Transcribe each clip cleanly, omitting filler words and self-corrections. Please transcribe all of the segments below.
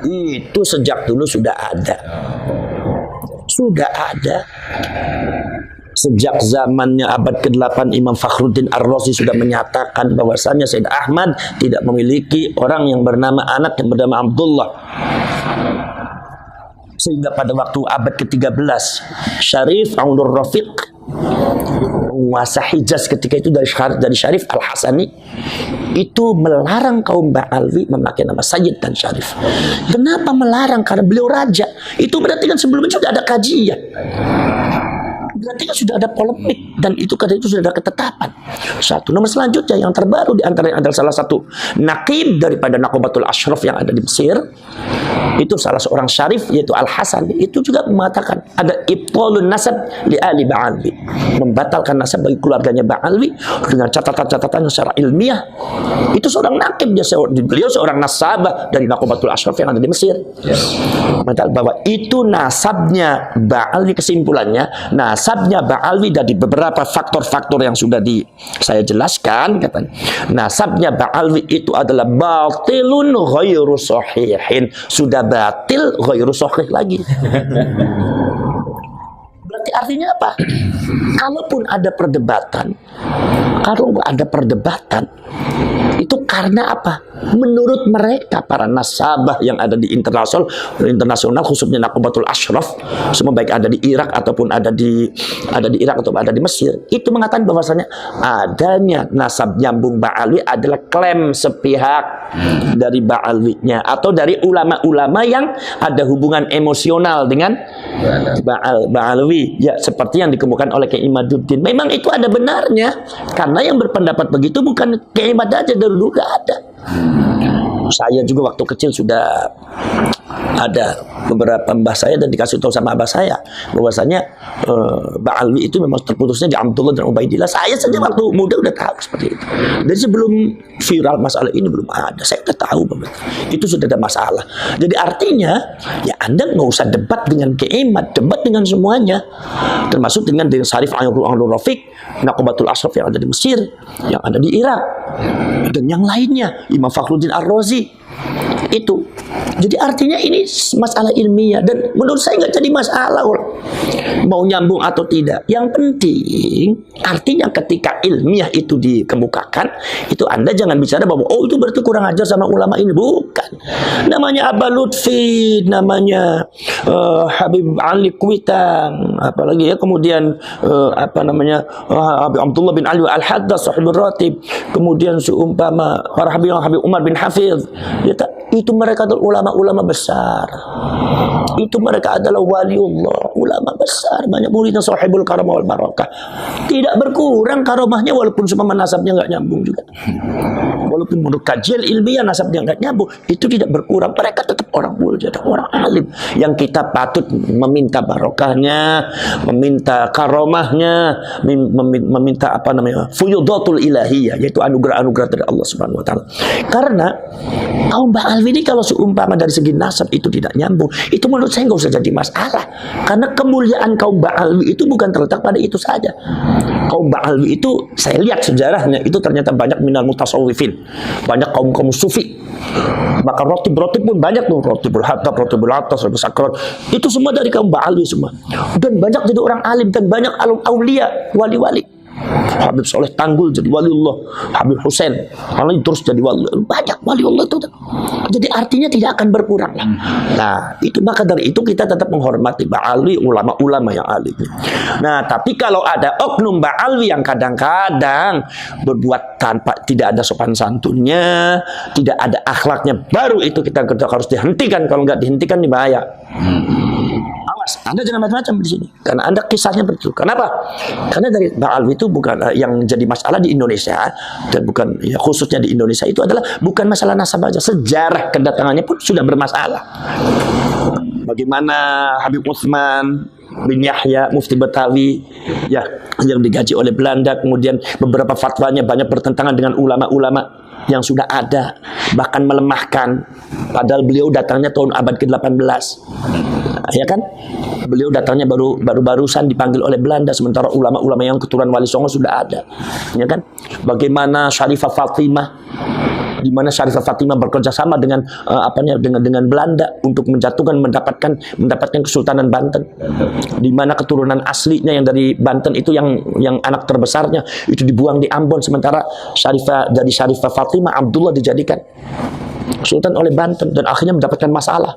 Itu sejak dulu sudah ada. Sudah ada. Sejak zamannya abad ke-8 Imam Fakhruddin Ar-Razi sudah menyatakan bahwasanya Sayyid Ahmad tidak memiliki orang yang bernama anak yang bernama Abdullah. Sehingga pada waktu abad ke-13 Syarif Abdul Rafiq, penguasa Hijaz ketika itu dari Syarif Al-Hasani, itu melarang kaum Ba'alwi memakai nama Sayyid dan Syarif. Kenapa melarang? Karena beliau raja. Itu berarti kan sebelumnya sudah ada kajian, berarti kan sudah ada polemik, dan itu karena itu sudah ada ketetapan. Satu. Nomor selanjutnya yang terbaru di antara adalah salah satu naqib daripada Nakobatul Ashraf yang ada di Mesir. Itu salah seorang syarif yaitu Al-Hasan. Itu juga mengatakan ada ibtalun nasab li ali Ba'alwi, membatalkan nasab bagi keluarganya Ba'alwi dengan catatan-catatan secara ilmiah. Itu seorang naqib, beliau seorang nasabah dari Nakobatul Ashraf yang ada di Mesir. Bahwa itu nasabnya Ba'alwi, kesimpulannya nasabnya Ba'alwi dari beberapa faktor-faktor yang sudah saya jelaskan, katanya nasabnya Ba'alwi itu adalah batilun ghairu sahihin, sudah batil ghairu sahih lagi. Berarti artinya apa? Kalaupun ada perdebatan, itu karena apa? Menurut mereka para nasabah yang ada di internasional khususnya Nakobatul Ashraf, semua baik ada di Irak ataupun ada di Irak atau ada di Mesir, itu mengatakan bahwasanya adanya nasab nyambung Ba'alwi adalah klaim sepihak dari Ba'alwinya atau dari ulama-ulama yang ada hubungan emosional dengan Ba'alwi, ya seperti yang dikemukakan oleh Kiai Imaduddin. Memang itu ada benarnya, karena yang berpendapat begitu bukan Kiai Imad aja, dari dulu udah ada. Saya juga waktu kecil sudah ada beberapa mbah saya dan dikasih tahu sama abah saya bahwasanya Ba'alwi itu memang terputusnya di Abdullah dan Ubaidillah. Saya saja waktu muda udah tahu seperti itu. Dari sebelum viral masalah ini belum ada, saya udah tahu bahwa itu sudah ada masalah. Jadi artinya ya Anda nggak usah debat dengan Keemat, debat dengan semuanya, termasuk dengan Syarif Abdul Rafiq, Nakobatul Ashraf yang ada di Mesir, yang ada di Irak, dan yang lainnya, Imam Fakhruddin Ar-Razi. Itu jadi artinya ini masalah ilmiah, dan menurut saya nggak jadi masalah mau nyambung atau tidak. Yang penting artinya ketika ilmiah itu dikemukakan, itu Anda jangan bicara bahwa oh itu berarti kurang ajar sama ulama ini. Bukan. Namanya Aba Lutfi, namanya Habib Ali Kuitang, apalagi ya, kemudian Habib Abdullah bin Ali Al-Haddad Sahibul Ratib, kemudian seumpama para Habib Umar bin Hafiz, ya, itu mereka adalah ulama-ulama besar. Itu mereka adalah waliullah, ulama besar, banyak muridnya, sahibul karamah wal barakah. Tidak berkurang karamahnya walaupun semua nasabnya nggak nyambung juga. Walaupun menurut kajian ilmiah nasabnya nggak nyambung, itu tidak berkurang. Mereka tetap orang mulia, orang alim yang kita patut meminta barokahnya, meminta karamahnya, meminta fuyudatul ilahiyah, yaitu anugerah-anugerah dari Allah Subhanahu wa taala. Karena kaum Ba'alwi ini kalau seumpama dari segi nasab itu tidak nyambung, itu menurut saya nggak usah jadi masalah. Karena kemuliaan kaum Ba'alwi itu bukan terletak pada itu saja. Kaum Ba'alwi itu saya lihat sejarahnya itu ternyata banyak minal mutasawwifin, banyak kaum sufi. Maka rotib pun banyak tuh, rotibul hatab, rotibul atas, rotibul sakrat, itu semua dari kaum Ba'alwi semua. Dan banyak jadi orang alim, dan banyak aulia, wali-wali. Habib Soleh Tanggul jadi waliullah, Habib Husain kalau terus jadi wali, banyak waliullah itu. Jadi artinya tidak akan berkurang lah. Nah itu, maka dari itu kita tetap menghormati Ba'alwi, ulama-ulama yang alim. Nah tapi kalau ada oknum Ba'alwi yang kadang-kadang berbuat tanpa tidak ada sopan santunnya, tidak ada akhlaknya, baru itu kita harus dihentikan. Kalau nggak dihentikan ini bahaya. Awas, Anda jangan macam-macam di sini, karena Anda kisahnya betul. Kenapa? Karena dari Ba'alwi itu bukan yang jadi masalah di Indonesia, dan bukan ya, khususnya di Indonesia itu adalah bukan masalah nasab saja, sejarah kedatangannya pun sudah bermasalah. Bagaimana Habib Utsman bin Yahya Mufti Betawi ya yang digaji oleh Belanda, kemudian beberapa fatwanya banyak bertentangan dengan ulama-ulama yang sudah ada, bahkan melemahkan. Padahal beliau datangnya tahun abad ke-18, ya kan? Beliau datangnya barusan dipanggil oleh Belanda, sementara ulama-ulama yang keturunan Wali Songo sudah ada, ya kan? Bagaimana Syarifah Fatimah, di mana Syarifah Fatimah bekerja sama dengan dengan Belanda untuk mendapatkan Kesultanan Banten, di mana keturunan aslinya yang dari Banten itu yang anak terbesarnya itu dibuang di Ambon, sementara Syarifah Fatimah Abdullah dijadikan Sultan oleh Banten, dan akhirnya mendapatkan masalah.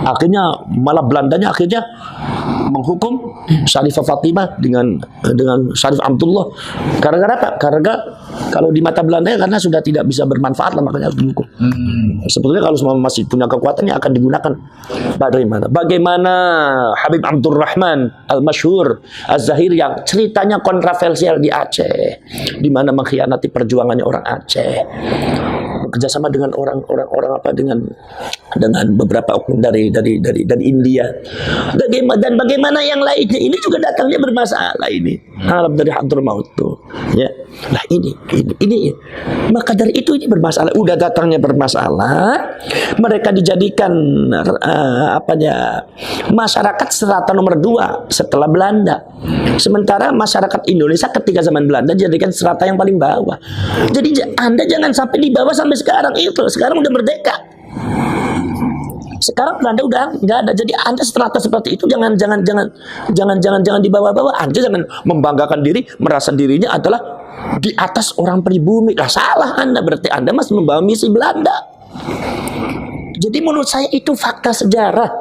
Akhirnya malah Belandanya akhirnya menghukum Syarifah Fatimah dengan Syarif Abdullah. Karena apa? Karena kalau di mata Belanda karena sudah tidak bisa bermanfaat lah, makanya harus dihukum. Sebetulnya kalau semua masih punya kekuatan yang akan digunakan. Bagaimana Habib Abdurrahman Al-Masyhur Az-Zahir yang ceritanya kontroversial di Aceh, di mana mengkhianati perjuangannya orang Aceh, bekerjasama dengan dengan beberapa oknum dari India. Dan bagaimana yang lainnya ini juga datangnya bermasalah ini. Arab dari Hadramaut tuh, ya. Nah ini. Maka dari itu ini bermasalah. Udah datangnya bermasalah. Mereka dijadikan masyarakat strata nomor 2 setelah Belanda. Sementara masyarakat Indonesia ketika zaman Belanda dijadikan strata yang paling bawah. Jadi Anda jangan sampai di bawah sampai sekarang. Sekarang udah merdeka. Sekarang Belanda udah nggak ada. Jadi Anda strata seperti itu jangan dibawa-bawa. Anda jangan membanggakan diri, merasa dirinya adalah di atas orang pribumi. Lah salah Anda, berarti Anda masih membawa misi Belanda. Jadi menurut saya itu fakta sejarah,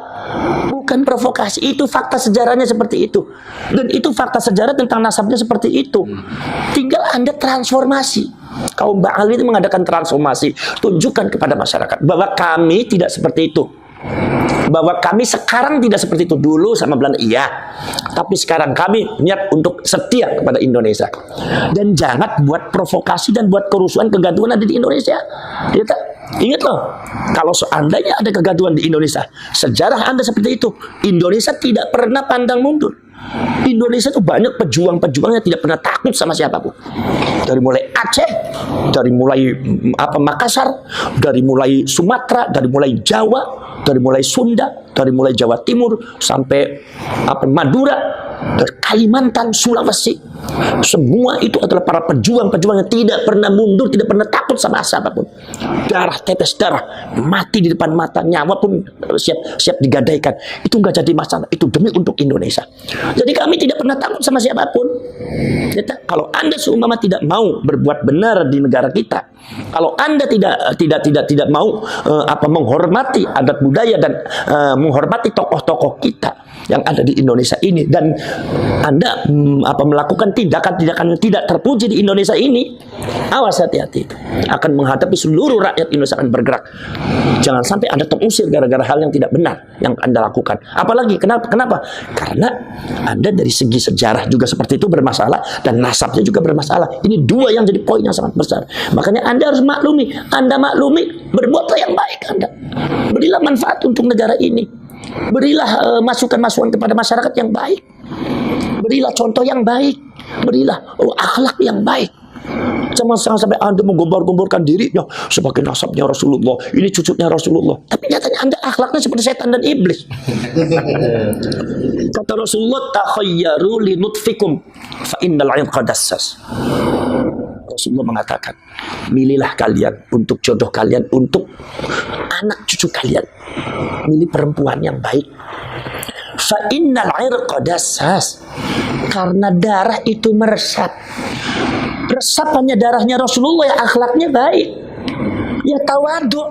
bukan provokasi. Itu fakta sejarahnya seperti itu. Dan itu fakta sejarah tentang nasabnya seperti itu. Tinggal Anda transformasi. Kaum Ba'al itu mengadakan transformasi. Tunjukkan kepada masyarakat bahwa kami tidak seperti itu. Bahwa kami sekarang tidak seperti itu. Dulu sama Belanda iya, tapi sekarang kami niat untuk setia kepada Indonesia. Dan jangan buat provokasi dan buat kerusuhan, kegaduhan ada di Indonesia. Ingat loh, kalau seandainya ada kegaduhan di Indonesia, sejarah Anda seperti itu, Indonesia tidak pernah pandang mundur. Indonesia itu banyak pejuang-pejuang yang tidak pernah takut sama siapapun. Dari mulai Aceh, dari mulai Makassar, dari mulai Sumatera, dari mulai Jawa, dari mulai Sunda, dari mulai Jawa Timur sampai Madura, dari Kalimantan, Sulawesi. Semua itu adalah para pejuang-pejuang yang tidak pernah mundur, tidak pernah takut sama siapapun. Darah, tetes darah, mati di depan mata, nyawa pun siap digadaikan. Itu nggak jadi masalah, itu demi untuk Indonesia. Jadi kami tidak pernah takut sama siapapun. Kalau Anda seumpama tidak mau berbuat benar di negara kita, kalau Anda tidak mau menghormati adat budaya dan menghormati tokoh-tokoh kita yang ada di Indonesia ini, dan Anda melakukan tindakan-tindakan yang tidak terpuji di Indonesia ini, awas, hati-hati, akan menghadapi seluruh rakyat Indonesia akan bergerak. Jangan sampai Anda terusir gara-gara hal yang tidak benar yang Anda lakukan. Apalagi kenapa? Karena Anda dari segi sejarah juga seperti itu bermasalah, dan nasabnya juga bermasalah. Ini dua yang jadi poin yang sangat besar. Makanya Anda harus maklumi. Anda maklumi, berbuatlah yang baik Anda. Berilah manfaat untuk negara ini. Berilah masukan-masukan kepada masyarakat yang baik. Berilah contoh yang baik. Berilah akhlak yang baik. Jangan sampai Anda menggombar-gomborkan dirinya sebagai nasabnya Rasulullah, ini cucunya Rasulullah, tapi nyatanya Anda akhlaknya seperti setan dan iblis. Kata Rasulullah, takhayyaru li nutfikum fa innal 'irqa dassas. Rasulullah mengatakan, milihlah kalian untuk jodoh kalian, untuk anak cucu kalian, milih perempuan yang baik. Fa innal 'irqa dassas, karena darah itu meresap. Resapannya darahnya Rasulullah, ya akhlaknya baik, ya tawadu,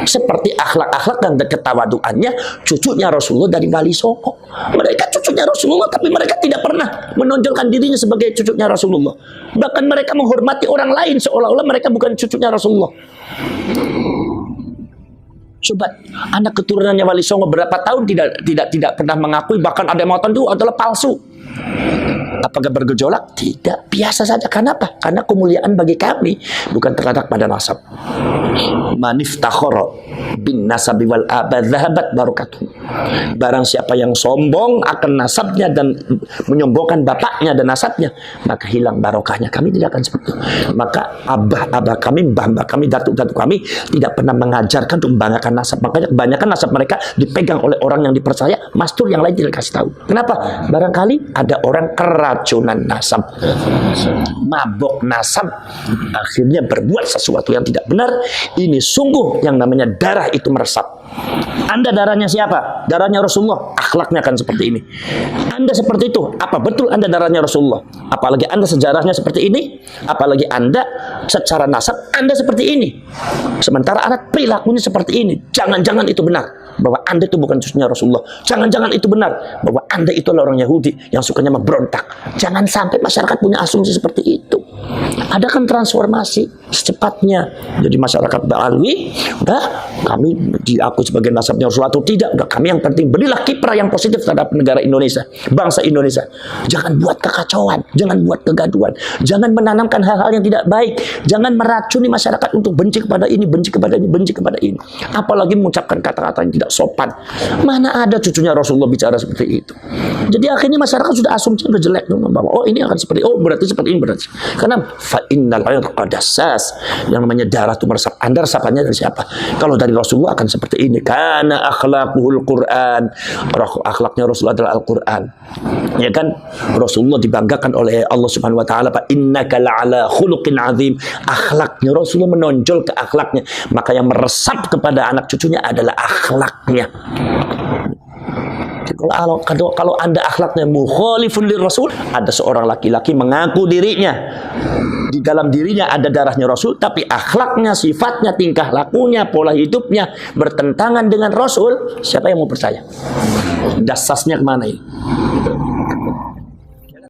seperti akhlak-akhlak dan ketawaduannya cucunya Rasulullah dari Wali Songo. Mereka cucunya Rasulullah, tapi mereka tidak pernah menonjolkan dirinya sebagai cucunya Rasulullah. Bahkan mereka menghormati orang lain seolah-olah mereka bukan cucunya Rasulullah. Coba anak keturunannya Wali Songo berapa tahun tidak pernah mengakui, bahkan ada yang mengatakan itu adalah palsu. Apakah bergejolak? Tidak, biasa saja. Kenapa? Karena kemuliaan bagi kami bukan terletak pada nasab. Maniftakhara bin nasabi wal aba dhahabat barakatuh. Barang siapa yang sombong akan nasabnya dan menyombongkan bapaknya dan nasabnya, maka hilang barokahnya. Kami tidak akan seperti itu. Maka abah kami, mbah kami, datuk kami tidak pernah mengajarkan untuk membanggakan nasab. Makanya kebanyakan nasab mereka dipegang oleh orang yang dipercaya, mastur yang lain tidak kasih tahu. Kenapa? Barangkali ada orang keracunan nasab, mabok nasab, akhirnya berbuat sesuatu yang tidak benar. Ini sungguh yang namanya darah itu meresap. Anda darahnya siapa? Darahnya Rasulullah. Akhlaknya akan seperti ini. Anda seperti itu. Apa betul Anda darahnya Rasulullah? Apalagi Anda sejarahnya seperti ini. Apalagi Anda secara nasab Anda seperti ini. Sementara Anda perilakunya seperti ini. Jangan-jangan itu benar bahwa Anda itu bukan cucunya Rasulullah. Jangan-jangan itu benar bahwa Anda itu adalah orang Yahudi yang sukanya memberontak. Jangan sampai masyarakat punya asumsi seperti itu. Adakan transformasi secepatnya. Jadi masyarakat Ba'alwi, udah kami diakui sebagai nasabnya Rasulullah atau tidak, udah kami yang penting berilah kiprah yang positif terhadap negara Indonesia, bangsa Indonesia. Jangan buat kekacauan, jangan buat kegaduhan, jangan menanamkan hal-hal yang tidak baik, jangan meracuni masyarakat untuk benci kepada ini, benci kepada ini, benci kepada ini. Apalagi mengucapkan kata-kata yang tidak sopan. Mana ada cucunya Rasulullah bicara seperti itu. Jadi akhirnya masyarakat sudah asumsi sudah jelek bahwa oh ini akan seperti, oh berarti seperti ini, berarti karena fa innal irqa dassas, yang namanya darah itu meresap. Anda resapannya dari siapa? Kalau dari Rasulullah akan seperti ini. Karena akhlaquhul Quran, akhlaknya Rasulullah adalah Al-Quran. Ya kan? Rasulullah dibanggakan oleh Allah Subhanahu wa taala, fa innaka la'ala khuluqin azim. Akhlaknya Rasulullah menonjol ke akhlaknya. Maka yang meresap kepada anak cucunya adalah akhlaknya. Kalau Anda akhlaknya mukhalifun lirrasul, ada seorang laki-laki mengaku dirinya, di dalam dirinya ada darahnya Rasul, tapi akhlaknya, sifatnya, tingkah lakunya, pola hidupnya bertentangan dengan Rasul, siapa yang mau percaya? Dasasnya kemana ini?